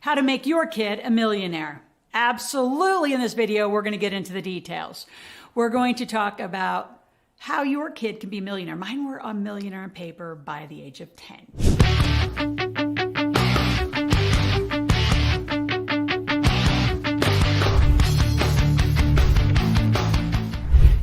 how to make your kid a millionaire. Absolutely, in this video, we're going to get into the details. We're going to talk about how your kid can be a millionaire. Mine were a millionaire on paper by the age of 10.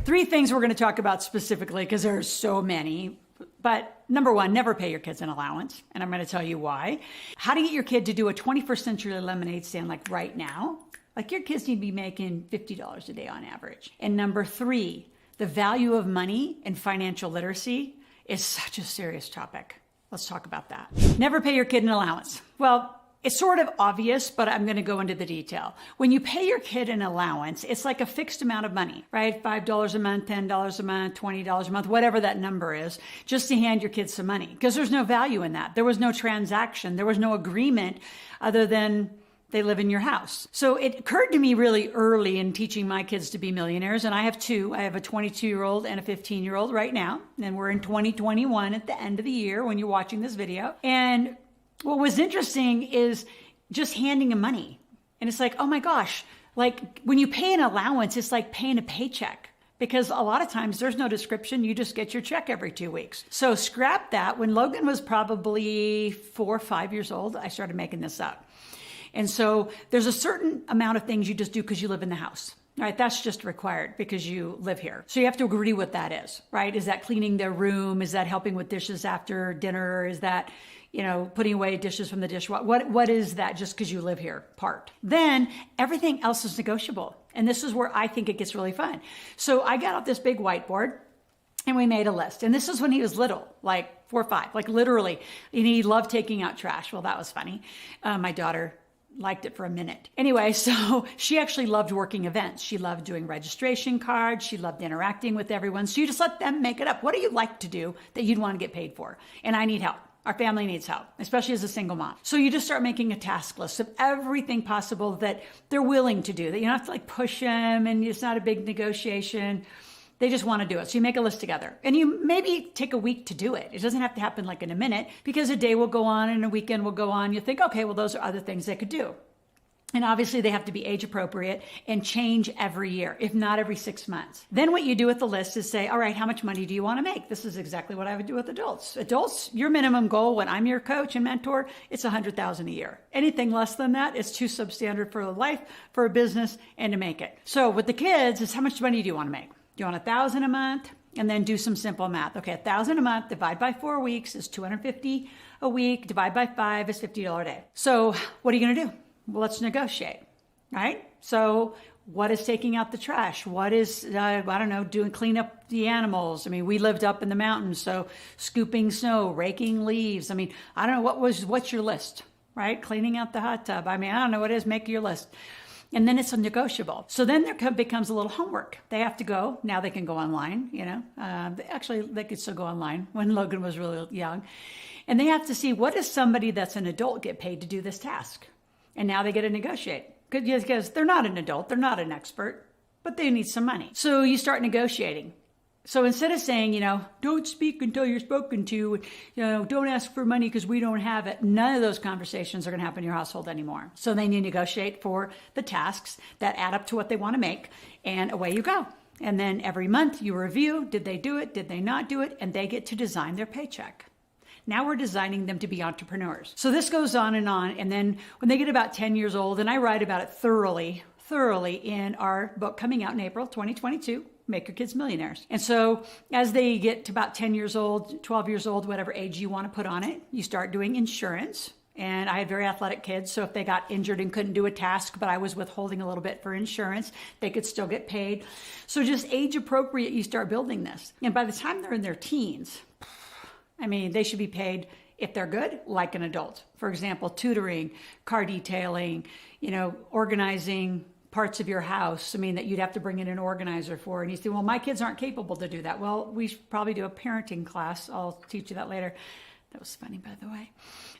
Three things we're going to talk about specifically because there are so many. But number one, never pay your kids an allowance. And I'm going to tell you why. How to get your kid to do a 21st century lemonade stand like right now. Like your kids need to be making $50 a day on average. And number three, the value of money and financial literacy is such a serious topic. Let's talk about that. Never pay your kid an allowance. Well, it's sort of obvious, but I'm going to go into the detail. When you pay your kid an allowance, it's like a fixed amount of money, right? $5 a month, $10 a month, $20 a month, whatever that number is, just to hand your kids some money. Because there's no value in that. There was no transaction. There was no agreement other than they live in your house. So it occurred to me really early in teaching my kids to be millionaires. And I have two. I have a 22-year-old and a 15-year-old right now. And we're in 2021 at the end of the year when you're watching this video. And what was interesting is just handing them money. And it's like, oh my gosh, like when you pay an allowance, it's like paying a paycheck because a lot of times there's no description. You just get your check every 2 weeks. So scrap that. When Logan was probably 4 or 5 years old, I started making this up. And so there's a certain amount of things you just do because you live in the house. Right, that's just required because you live here. So you have to agree what that is, right? Is that cleaning their room? Is that helping with dishes after dinner? Is that, putting away dishes from the dishwasher? What is that just because you live here part? Then everything else is negotiable. And this is where I think it gets really fun. So I got out this big whiteboard and we made a list. And this is when he was little, like 4 or 5, like literally. And he loved taking out trash. Well, that was funny. My daughter liked it for a minute. Anyway, so she actually loved working events. She loved doing registration cards. She loved interacting with everyone. So you just let them make it up. What do you like to do that you'd want to get paid for? And I need help. Our family needs help, especially as a single mom. So you just start making a task list of everything possible that they're willing to do, that you don't have to like push them and it's not a big negotiation. They just want to do it. So you make a list together and you maybe take a week to do it. It doesn't have to happen like in a minute because a day will go on and a weekend will go on. You think, okay, well, those are other things they could do. And obviously they have to be age appropriate and change every year, if not every 6 months. Then what you do with the list is say, all right, how much money do you want to make? This is exactly what I would do with adults. Adults, your minimum goal when I'm your coach and mentor, it's $100,000 a year. Anything less than that is too substandard for a life, for a business, and to make it. So with the kids, is how much money do you want to make? Do you want $1,000 a month? And then do some simple math. Okay, $1,000 a month, divide by 4 weeks is $250 a week, divide by 5 is $50 a day. So what are you going to do? Well, let's negotiate, right? So what is taking out the trash? What is, doing clean up the animals? I mean, we lived up in the mountains, so scooping snow, raking leaves. I mean, I don't know, what's your list, right? Cleaning out the hot tub. I mean, I don't know what it is, make your list. And then it's a negotiable. So then there becomes a little homework. They have to go. Now they can go online, Actually, they could still go online when Logan was really young. And they have to see what does somebody that's an adult get paid to do this task? And now they get to negotiate. Because they're not an adult, they're not an expert, but they need some money. So you start negotiating. So instead of saying, don't speak until you're spoken to, don't ask for money because we don't have it. None of those conversations are going to happen in your household anymore. So then you negotiate for the tasks that add up to what they want to make, and away you go. And then every month you review, did they do it? Did they not do it? And they get to design their paycheck. Now we're designing them to be entrepreneurs. So this goes on. And then when they get about 10 years old, and I write about it thoroughly in our book coming out in April 2022, Make Your Kids Millionaires. And so as they get to about 10 years old, 12 years old, whatever age you want to put on it, you start doing insurance. And I had very athletic kids, so if they got injured and couldn't do a task, but I was withholding a little bit for insurance, they could still get paid. So just age appropriate, you start building this. And by the time they're in their teens, they should be paid, if they're good, like an adult. For example, tutoring, car detailing, organizing parts of your house. That you'd have to bring in an organizer for. And you say, well, my kids aren't capable to do that. Well, we should probably do a parenting class. I'll teach you that later. That was funny, by the way.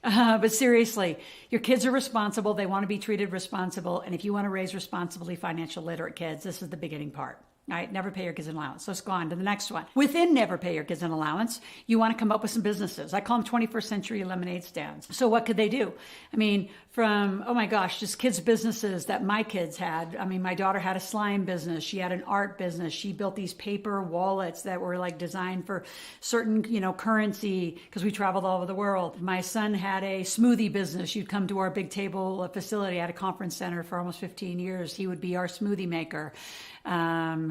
But seriously, your kids are responsible. They want to be treated responsible. And if you want to raise responsibly financial literate kids, this is the beginning part. All right, never pay your kids an allowance. Let's go on to the next one. Within never pay your kids an allowance, you want to come up with some businesses. I call them 21st century lemonade stands. So what could they do? I mean, from, oh my gosh, just kids' businesses that my kids had. I mean, my daughter had a slime business. She had an art business. She built these paper wallets that were like designed for certain, currency because we traveled all over the world. My son had a smoothie business. You'd come to our big table facility at a conference center for almost 15 years. He would be our smoothie maker.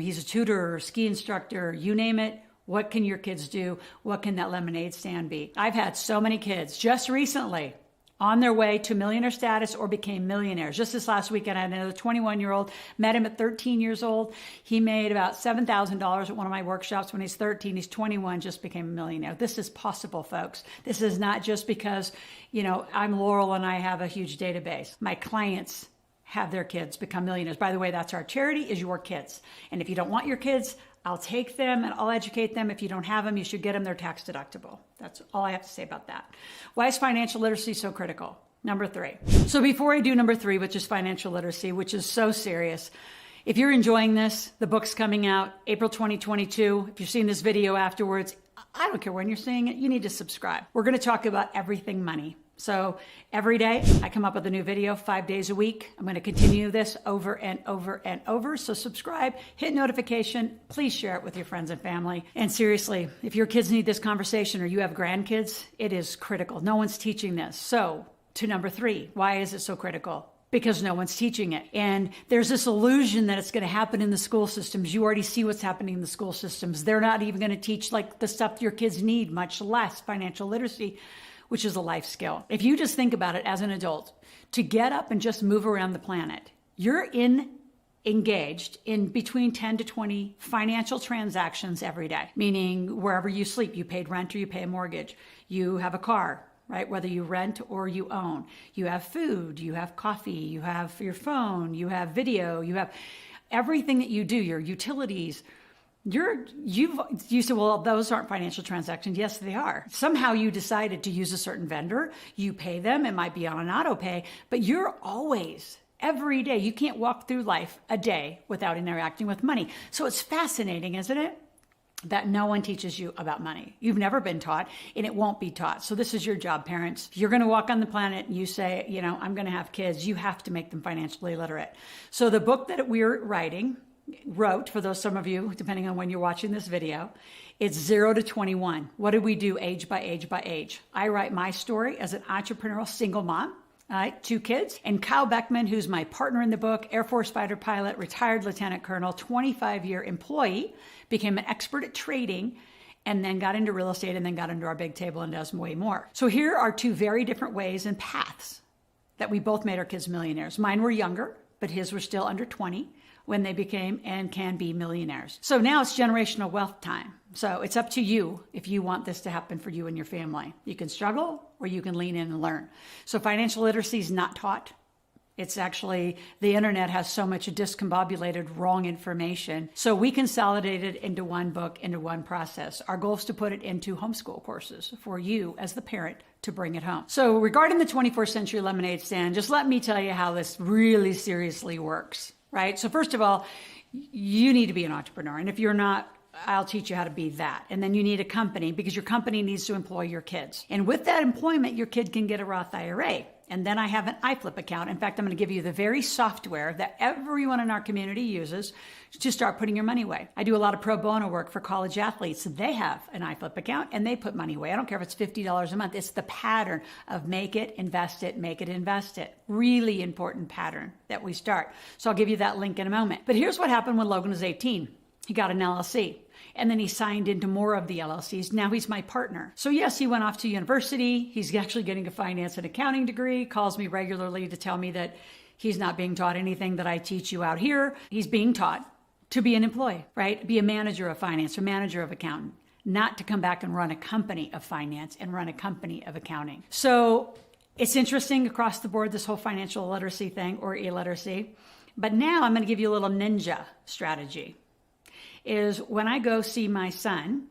He's a tutor, ski instructor, you name it. What can your kids do? What can that lemonade stand be? I've had so many kids just recently on their way to millionaire status or became millionaires. Just this last weekend, I had another 21-year-old, met him at 13 years old. He made about $7,000 at one of my workshops when he's 13. He's 21, just became a millionaire. This is possible, folks. This is not just because, I'm Loral and I have a huge database. My clients have their kids become millionaires. By the way, that's our charity, is your kids. And if you don't want your kids, I'll take them and I'll educate them. If you don't have them, you should get them. They're tax deductible. That's all I have to say about that. Why is financial literacy so critical? Number 3. So before I do number 3, which is financial literacy, which is so serious, if you're enjoying this, the book's coming out April 2022. If you're seeing this video afterwards, I don't care when you're seeing it, you need to subscribe. We're going to talk about everything money. So every day I come up with a new video, 5 days a week. I'm going to continue this over and over and over. So subscribe, hit notification, please share it with your friends and family. And seriously, if your kids need this conversation or you have grandkids, it is critical. No one's teaching this. So to number 3, why is it so critical? Because no one's teaching it. And there's this illusion that it's going to happen in the school systems. You already see what's happening in the school systems. They're not even going to teach like the stuff your kids need, much less financial literacy, which is a life skill. If you just think about it as an adult, to get up and just move around the planet, you're engaged in between 10 to 20 financial transactions every day, meaning wherever you sleep, you paid rent or you pay a mortgage, you have a car, right? Whether you rent or you own, you have food, you have coffee, you have your phone, you have video, you have everything that you do, your utilities. You said, well, those aren't financial transactions. Yes, they are. Somehow you decided to use a certain vendor. You pay them. It might be on an auto pay, but you're always, every day, you can't walk through life a day without interacting with money. So it's fascinating, isn't it? That no one teaches you about money. You've never been taught and it won't be taught. So this is your job, parents. If you're going to walk on the planet and you say, I'm going to have kids, you have to make them financially literate. So the book that we're wrote, for those some of you, depending on when you're watching this video, it's 0 to 21. What did we do age by age by age? I write my story as an entrepreneurial single mom, 2 kids, and Kyle Beckman, who's my partner in the book, Air Force fighter pilot, retired lieutenant colonel, 25-year employee, became an expert at trading, and then got into real estate and then got into our big table and does way more. So here are 2 very different ways and paths that we both made our kids millionaires. Mine were younger, but his were still under 20. When they became and can be millionaires. So now it's generational wealth time. So it's up to you if you want this to happen for you and your family. You can struggle or you can lean in and learn. So financial literacy is not taught. It's actually, the internet has so much discombobulated wrong information. So we consolidated into one book, into one process. Our goal is to put it into homeschool courses for you as the parent to bring it home. So regarding the 21st century lemonade stand, just let me tell you how this really seriously works. Right? So first of all, you need to be an entrepreneur. And if you're not, I'll teach you how to be that. And then you need a company because your company needs to employ your kids. And with that employment, your kid can get a Roth IRA. And then I have an iFlip account. In fact, I'm going to give you the very software that everyone in our community uses to start putting your money away. I do a lot of pro bono work for college athletes. They have an iFlip account and they put money away. I don't care if it's $50 a month. It's the pattern of make it, invest it, make it, invest it. Really important pattern that we start. So I'll give you that link in a moment. But here's what happened when Logan was 18. He got an LLC. And then he signed into more of the LLCs. Now he's my partner. So yes, he went off to university. He's actually getting a finance and accounting degree, calls me regularly to tell me that he's not being taught anything that I teach you out here. He's being taught to be an employee, right? Be a manager of finance or manager of accounting, not to come back and run a company of finance and run a company of accounting. So it's interesting across the board, this whole financial literacy thing or illiteracy. But now I'm going to give you a little ninja strategy. Is when I go see my son,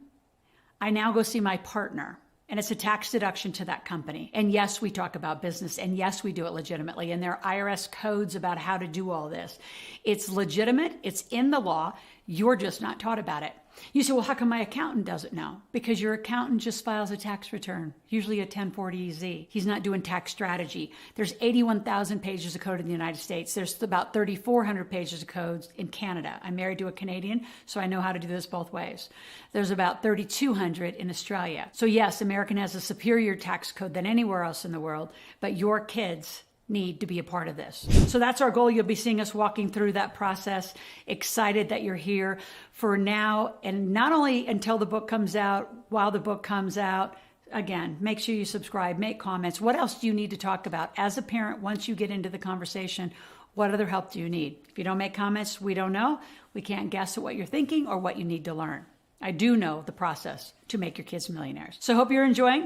I now go see my partner. And it's a tax deduction to that company. And yes, we talk about business. And yes, we do it legitimately. And there are IRS codes about how to do all this. It's legitimate. It's in the law. You're just not taught about it. You say, well, how come my accountant doesn't know? Because your accountant just files a tax return, usually a 1040-Z. He's not doing tax strategy. There's 81,000 pages of code in the United States. There's about 3,400 pages of codes in Canada. I'm married to a Canadian, so I know how to do this both ways. There's about 3,200 in Australia. So yes, American has a superior tax code than anywhere else in the world, but your kids need to be a part of this. So that's our goal. You'll be seeing us walking through that process. Excited that you're here for now, and not only until the book comes out, while the book comes out. Again, make sure you subscribe, make comments. What else do you need to talk about? As a parent, once you get into the conversation, what other help do you need? If you don't make comments, we don't know. We can't guess at what you're thinking or what you need to learn. I do know the process to make your kids millionaires. So hope you're enjoying.